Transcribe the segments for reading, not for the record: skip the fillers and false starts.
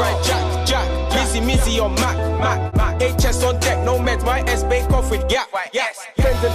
right, Jack. Busy, Mizzy on Mac. HS on deck, no meds, my S bake off with gap. Yes,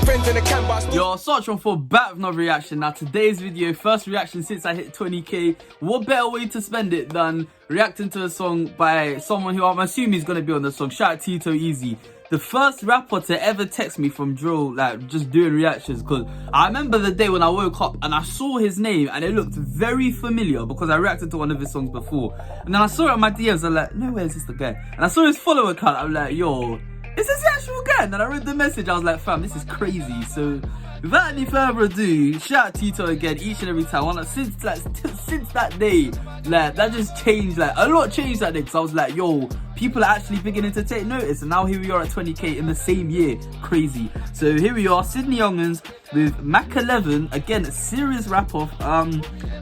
friends in the canvas. Yo, search one for back with another reaction. Now today's video, first reaction since I hit 20k. What better way to spend it than reacting to a song by someone who I'm assuming is gonna be on the song. Shout out Tito Easy, the first rapper to ever text me from drill, like just doing reactions. Because I remember the day when I woke up and I saw his name and it looked very familiar because I reacted to one of his songs before. And then I saw it on my DMs. I'm like, no way is this the guy? And I saw his follower account. I'm like, yo, is this the actual guy? And then I read the message. I was like, fam, this is crazy. So without any further ado, shout out Tito again each and every time. Since that day, like that just changed. Like a lot changed that day because I was like, yo, people are actually beginning to take notice. And now here we are at 20k in the same year. Crazy. So here we are, Sydney Yungins with Mac11. Again, a serious rap off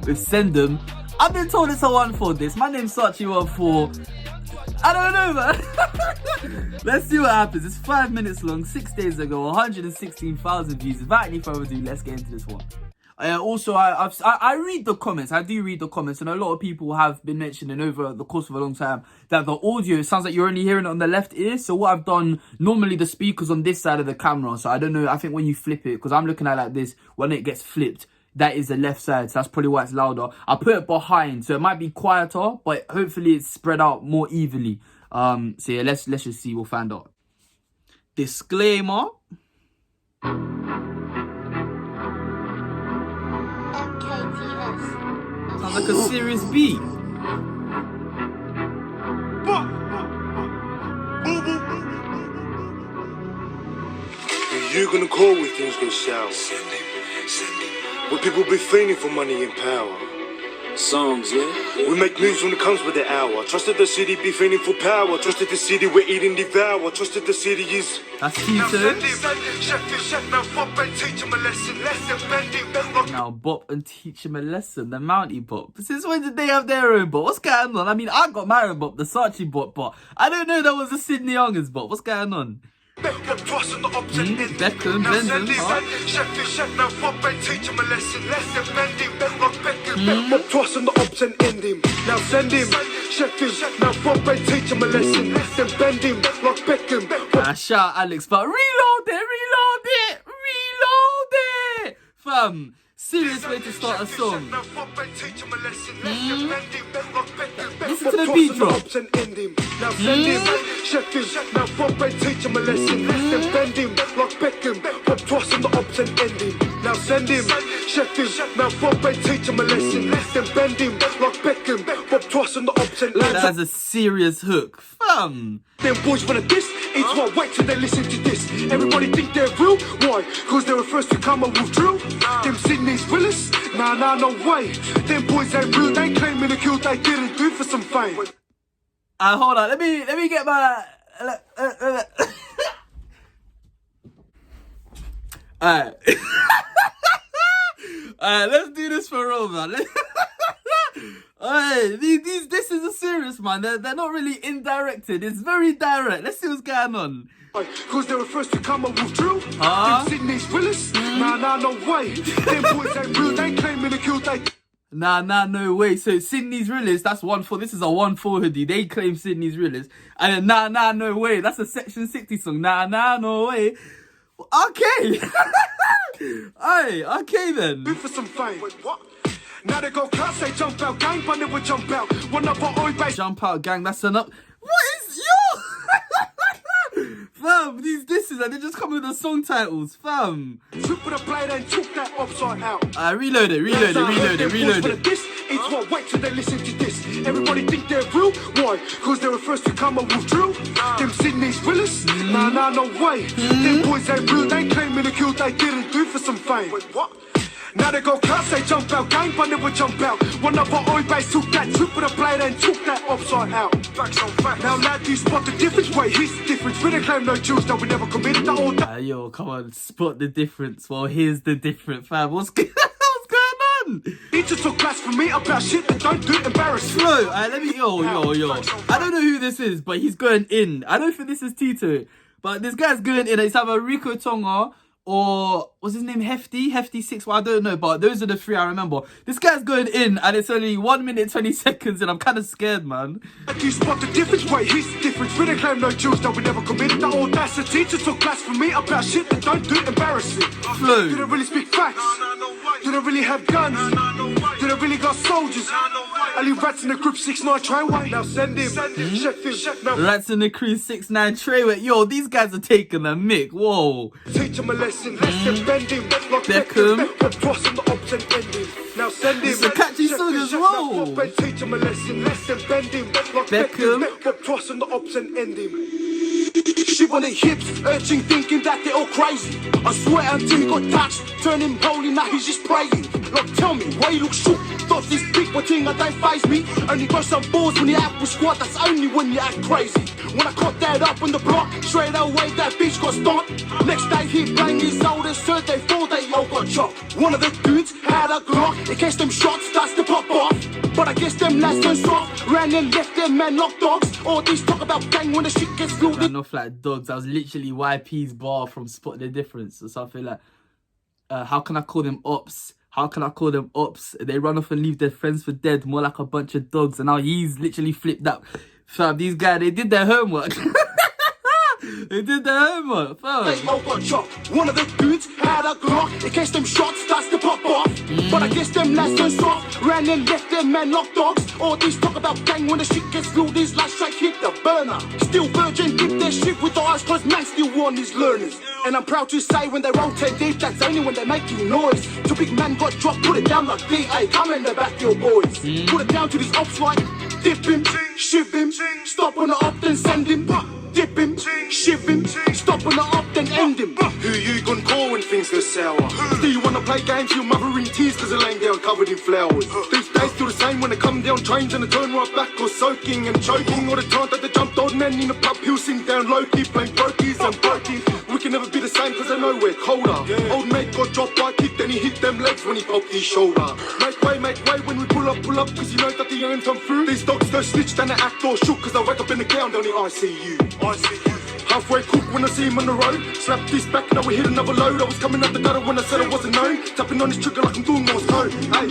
with Send Them. I've been told it's a 1-4 this. My name's Sachi 1-4. I don't know, man. Let's see what happens. It's 5 minutes long, 6 days ago, 116,000 views. Without any further ado, let's get into this one. Also, I read the comments. I do read the comments, and a lot of people have been mentioning over the course of a long time that the audio sounds like you're only hearing it on the left ear. So what I've done, normally the speaker's on this side of the camera. So I don't know. I think when you flip it, because I'm looking at it like this, when it gets flipped, that is the left side, so that's probably why it's louder. I put it behind, so it might be quieter, but hopefully it's spread out more evenly. So yeah, let's just see, we'll find out. Disclaimer. Sounds like a serious beat. You're gonna call with things go south. When people be fiending for money and power. Songs, yeah? We make moves when it comes with the hour. Trusted the city, be fiending for power. Trusted the city, we're eating devour. Trusted the city is... That's Tito. Now bop and teach him a lesson. The Mountie bop. Since when did they have their own bop? What's going on? I mean, I got my own bop, the Sachi bop, but I don't know that was a Sydney Yungins bop. What's going on? Beckham, Benzem, Toss on the ops and end him. Now send him. Sheffield, now Bob and teach him a lesson. Then bend him like Beckham. Shout Alex, but reload it. Fam, serious way to start a song. Listen to the beat drop. Now send him. Sheffield, now Bob and teach him a lesson. Then bend him like Beckham. Bob toss on the ops and end him. Now send him. Sheffield, now Bob and teach him a lesson. Then bend him like Beckham. Bob toss on the ops and end him. That's a serious hook. Fam. Them boys wanna diss, it's what wait till they listen to this. Everybody think they're real, why? Cause they were first to come up with drill. Them Sydney's Willis, nah, no way. Them boys ain't real, they claiming the kill they didn't do for some fame. Hold on, let me get my... Alright. Alright, let's do this for real, man. Alright, this is a serious, man. They're not really indirected. It's very direct. Let's see what's going on. Cause they were first to come up with drill. Them Sydney's Willis, nah, no way. Them boys ain't real, they claiming the kill they... Nah, no way. So Sydney's realist, that's 1-4. This is a 1-4 hoodie. They claim Sydney's realist. And then nah, no way. That's a Section60 song. Nah, no way. Okay. Alright, okay then. Do for some fame. Wait, what? Now they go class, they jump out, gang, but they would jump out. One of our own base. Jump out, gang, that's an up. What is yo? Fam, these disses, and they just come with the song titles, fam. Took for the blade and took that upside out. Reload it. It's what wait till they listen to this. Everybody think they're real, why? Cause they were first to come up with drill. Them Sydney's Willis, nah, no way. Them boys ain't real, they claiming the kill they didn't do for some fame. Wait, what? Now they go class, they jump out, gang, but they would jump out. One of our own base took that, took for the blade and took that upside out. Facts on facts. Now lad, you spot the difference? Wait, here's the difference. We don't claim no Jews, that we never committed that all that. Yo, come on, spot the difference. Well, here's the difference, fam. What's going on? He just took blasphemy about shit that don't do embarrass. Slow, let me, yo. I don't know who this is, but he's going in. I don't think this is Tito, but this guy's going in. It's either Rico Tonga or was his name Hefty? Hefty 6, well, I don't know, but those are the three I remember. This guy's going in and it's only 1 minute 20 seconds and I'm kind of scared, man. Do you spot the difference? Wait, here's the difference. We didn't claim no Jews that we never committed the audacity to talk blasphemy about shit that don't do embarrassing. Flow. Didn't really speak facts. Didn't really have guns. Didn't really got soldiers. Only rats in the group 6'9" trainway. Now send him. Check him. Now Rats in the Crew 6'9" trayway. Yo, these guys are taking a mick. Whoa. teach him a lesson. Lesson bend him. Like Beckham. Toss him the ups and end him. Now send him. It's a catchy song as well. Now teach him a lesson. Lesson bend him. Like Beckham. Toss him the ups and end him. Shit on the hips, urging, thinking that they're all crazy. I swear until he got touched, turn him holy, now he's just praying. Like, tell me, why you look shook? Thoughts this big one thing that don't faze me. Only got some balls when you act with squad, that's only when you act crazy. When I caught that up on the block, straight away that bitch got stomped. Next day he banged his oldest, third day, fourth day, all got chopped. One of the dudes had a Glock, in case them shots starts to pop off. But I guess them lads turned soft, ran and left them men like dogs. All these talk about gang when the shit gets filled. Ran off like dogs. That was literally YP's bar from Spot the Difference or something like, how can I call them ops? How can I call them ops? They run off and leave their friends for dead, more like a bunch of dogs. And now he's literally flipped up. Fam, these guys, they did their homework. They did their homework, fam. They all got chopped. One of the dudes had a Glock, in case them shots starts to pop off. But I guess them lads turned soft, ran and left them men like dogs. All these talk about gang when the shit gets filled, these lads straight hit the burner. Still virgin, dip their shit with the eyes closed, man still warn these learners. And I'm proud to say when they roll 10 deep, that's only when they're making noise. Two big men got dropped, put it down like DA, come in the back, your boys. Put it down to these ops like, dip him, shiv him, stop on the up, then send him. Dip him, shiv him, stop on the up, then end him. Who you gonna call when things go sour? Do you wanna play games? Your mother in tears cause they're laying down covered in flowers. These days still the same when they come down trains and they turn right back or soaking and choking. All the time that they jumped old men in the pub, he'll sing down low key playing brokies and broken. We can never be the same cause I know we're colder. Old mate got dropped by kick, then he hit them legs when he popped his shoulder. Make way when we pull up cause you know that the ain't come through. These dogs don't snitch, then they act all shook cause I wake up in the ground, only I see you. Halfway cook when I see him on the road. Slap this back, now we hit another load. I was coming out the gutter when I said I wasn't known. Tapping on his trigger like I'm doing Morse code. Hey,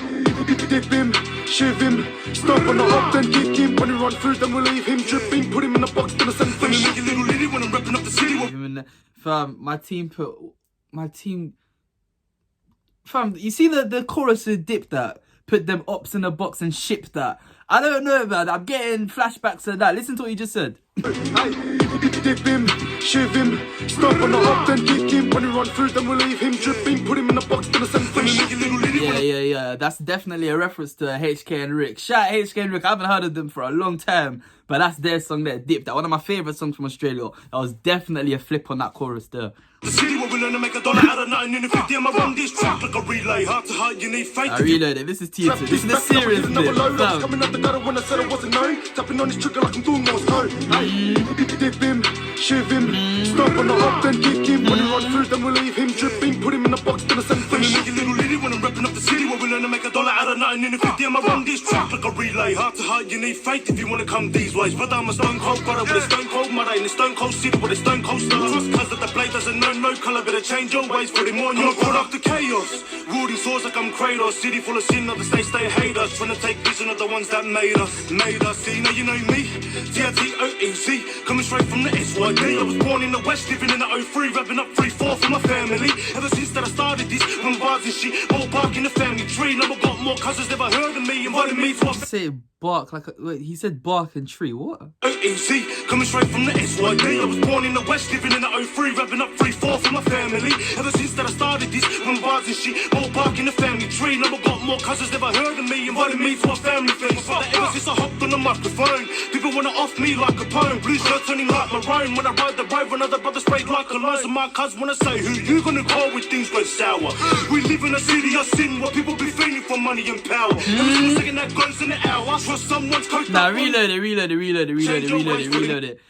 dip him, shiv him, stomp on the hop, then kick him. When we run through, then we'll leave him dripping. Put him in a box, then I send him. Make a little litty when I'm repping up the city. Fam, fam, you see the chorus of Dip that? Put them ops in a box and ship that. I don't know about that. I'm getting flashbacks of that. Listen to what you just said. Hey, dip him, shiv him, stomp on the hop, then kick him. When we run through, then we'll leave him dripping. Put him in a box, then I send him. Yeah. That's definitely a reference to HK and Rick. Shout out HK and Rick. I haven't heard of them for a long time. But that's their song there, Dip. That one of my favourite songs from Australia. That was definitely a flip on that chorus there. The city where we learn to make $1 out of nothing in the 50. I'ma run this track like a relay. Heart to heart, you need faith. I reload it. This is T2. This is a serious bit. Coming out the gutter when I said I wasn't known. Tapping on his trigger like I'm doing Morse code. Hey, dip him, shiv him, stomp on the hop, then kick him. When we run through, then we'll leave him dripping. Put him in a box, then I send him. Make a little litty when I'm repping up the city where we learn to make $1 out of nothing in the 50. I'ma run this track like a relay. Heart to heart, you need faith if you wanna come these ways. But I'm a stone cold brother with a stone cold mother in the stone cold city with a stone cold star. Just cause that the blade doesn't know no colour, better change your ways for them on your product of chaos. Wielding swords like I'm Kratos, city full of sin, of the they hate us. Trying to take vision of the ones that made us. See, now you know me, TITOEZ, coming straight from the SYD. I was born in the West, living in the 03, rapping up 3-4 for my family. Ever since that I started this, when bars and shit, all bark in the family tree. Never got more cousins, never heard of me, invited me to a say bark like wait, he said bark and tree. What? OEZ, coming straight from the SYD. I was born in the West, living in the 03, rapping up 3-4 for my family. Ever since that I started this, when bars and shit, all bark in the family tree. Never got more cousins, never heard of me, invited me to a family thing. Ever since I hopped on the microphone, people wanna off me like a poem. Blue shirt turning like maroon. When I ride the road, another brother sprayed like a line. So my cuz wanna say, who you gonna call when things go sour? We live in a city of sin where people be feeling for money and power. Every single second that goes in the hour, trust someone's coach. Nah, reload it. Reload it.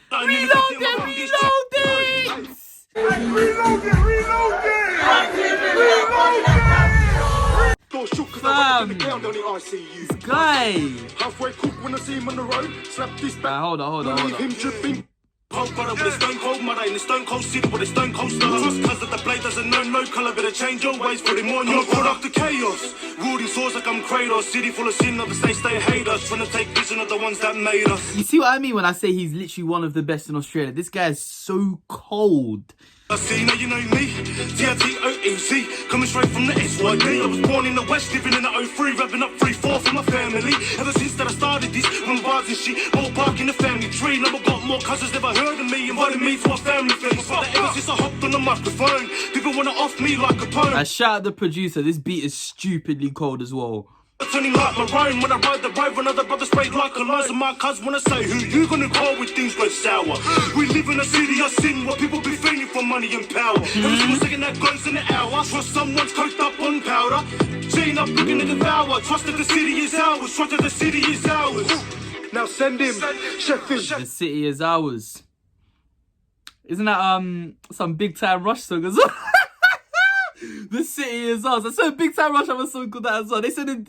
Fam, this guy. Halfway cook when I see him on the road. Slap this back. Hold on. Him dripping. Cold brother with a stone cold mother in the stone cold city with a stone cold star. Just cause of the blade doesn't know no colour, better change your ways, put it more on your product of chaos. Ruling swords like I'm Kratos, city full of sin, others they hate us, trying to take vision of the ones that made us. You see what I mean when I say he's literally one of the best in Australia? This guy is so cold. I see, now you know me, TITOEC, coming straight from the SYD. I was born in the West, living in the 03, revving up 3-4 for my family. Ever since that I started this, when bars and shit, more bark in the family tree. Never got more cousins, never heard of me, invited me to a family thing. Ever since I hopped on the microphone, people wanna off me like a poem. I shout at the producer, this beat is stupidly cold as well. Turning like my rhyme when I ride the ride when other brothers sprayed like a lies and my cuz wanna say who you gonna call with things go sour. We live in a city of sin where people be fiending for money and power. Every single second that goes in an hour, trust someone's coked up on powder. Chain up looking to devour, trust that the city is ours, trust that the city is ours. Now send him, Sheffield. The city is ours. Isn't that some Big Time Rush song as well? The city is ours. I saw Big Time Rush have a song called that as well. They sending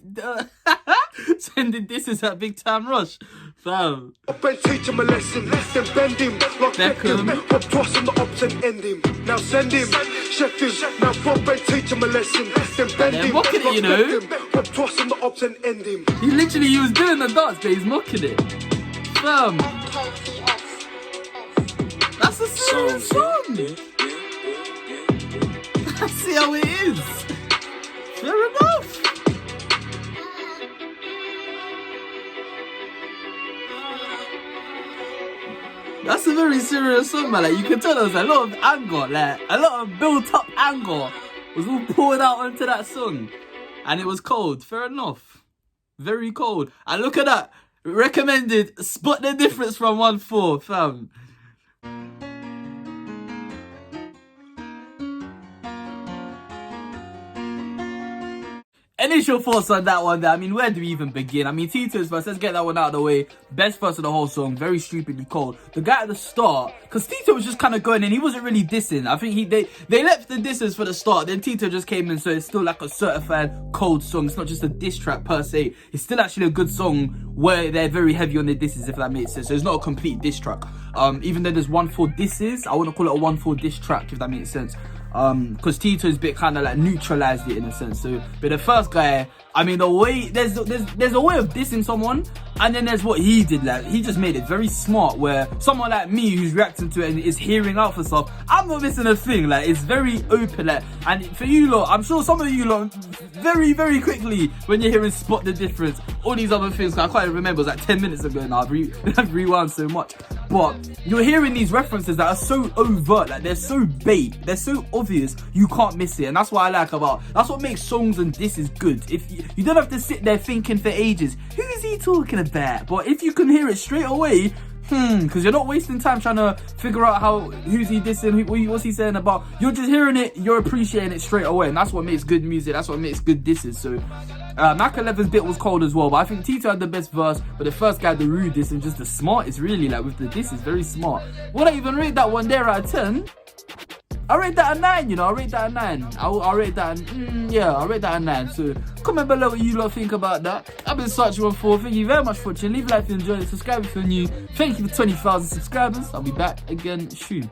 disses at Big Time Rush. Fam. Ben teach him a lesson, then bend him, like Beckham. Pop toss on the ops and end him. Now send him, Sheffield. Now Bob Ben teach him a lesson, then bend him, mocking it, you know. Pop toss on the ops and end him. He was doing the dance, but he's mocking it. Fam. That's a serious song. I see how it is. Fair enough. That's a very serious song, man. Like, you can tell there was a lot of anger, like a lot of built-up anger was all poured out onto that song, and it was cold. Fair enough. Very cold. And look at that. Recommended. Spot the difference from 1-4, fam. Initial thoughts on that one there. I mean, where do we even begin? I mean, Tito's verse, let's get that one out of the way. Best verse of the whole song, very stupidly cold. The guy at the start, because Tito was just kind of going in, he wasn't really dissing. I think they left the disses for the start, then Tito just came in, so it's still like a certified cold song. It's not just a diss track per se. It's still actually a good song where they're very heavy on the disses, if that makes sense. So it's not a complete diss track. Even though there's 1-4 disses, I wouldn't call it a 1-4 diss track, if that makes sense. Because Tito's bit kind of like neutralized it in a sense. So, but the first guy, I mean, the way there's a way of dissing someone, and then there's what he did. Like, he just made it very smart. Where someone like me who's reacting to it and is hearing out for stuff, I'm not missing a thing. Like, it's very open. Like, and for you lot, I'm sure some of you lot very, very quickly when you're hearing spot the difference, all these other things. I can't even remember. It was like 10 minutes ago now. I've rewound so much. But you're hearing these references that are so overt, like they're so bait, they're so obvious, you can't miss it. And that's what I like about, that's what makes songs and disses good. If you don't have to sit there thinking for ages, who is he talking about? But if you can hear it straight away, because you're not wasting time trying to figure out who's he dissing, what's he saying about, you're just hearing it, you're appreciating it straight away. And that's what makes good music, that's what makes good disses. So Mac11's bit was cold as well, but I think Tito had the best verse, but the first guy, the rude diss, and just the smartest really, like with the diss is very smart. Would I even rate that one there out of 10? I rate that a 9, you know, I rate that a 9. I'll rate that, I'll rate that a 9. So comment below what you lot think about that. I've been SECTION60. Thank you very much for watching. Leave a like if you enjoyed it. Subscribe if you're new. Thank you for 20,000 subscribers. I'll be back again soon.